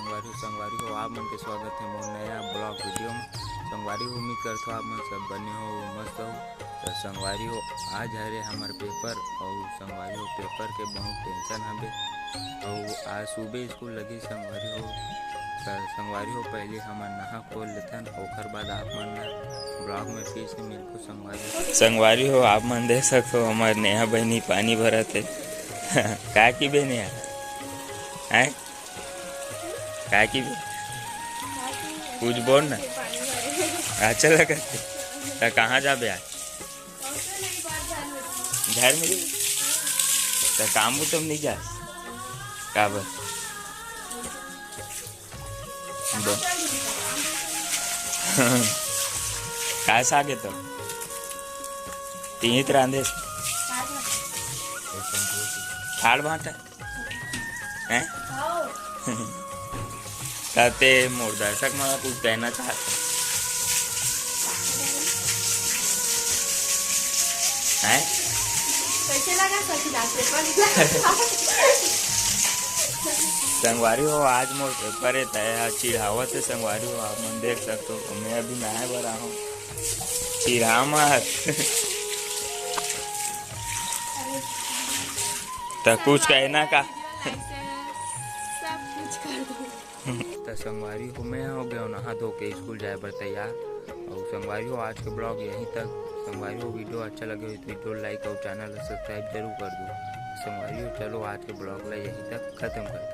संगवारी हो आप मन के स्वागत है मोर नया ब्लॉग वीडियो में। संगवारी हो उम्मीद करता हूँ आप मन सब बने हो मस्त हो। तो संगवारी हो आज हरे हमारे पेपर और संगवारी हो पेपर के बहुत टेंशन हवे और आज सुबह स्कूल लगी संगवारी हो पहले हम नहा खोल लेथन ओकर बाद आप मन ब्लॉग में फिर से मिलको। संगवारी हो आप मन देख सकते हो हमारे नेहा बहनी पानी भरत है का की बे नेहा है का की कुछ बोल ना अच्छा लगा तो कहाँ जाबे आज घर में तो काम तुम नहीं जा का बस काय सागे तो तीन रांधे खाड़ भाटा हैं कहते मोर दर्शक मला कुछ कहना चाहते हैं कैसे लगा संगवारी हो आज मोर पेपर है तय चिढ़ावत है संगवारी हो आप मन देख सकते हो मैं अभी नहाए बर रहा हूँ चिढ़ा मत तो कुछ कहना का तो संगवारी हो मैं हो गया नहा धो के स्कूल जाए पर तैयार। और संगवारी हो आज के ब्लॉग यहीं तक। संगवारी हो वीडियो अच्छा लगे हो तो वीडियो लाइक और चैनल सब्सक्राइब जरूर कर दो। संगवारी हो चलो आज के ब्लॉग ला यहीं तक खत्म करते हैं।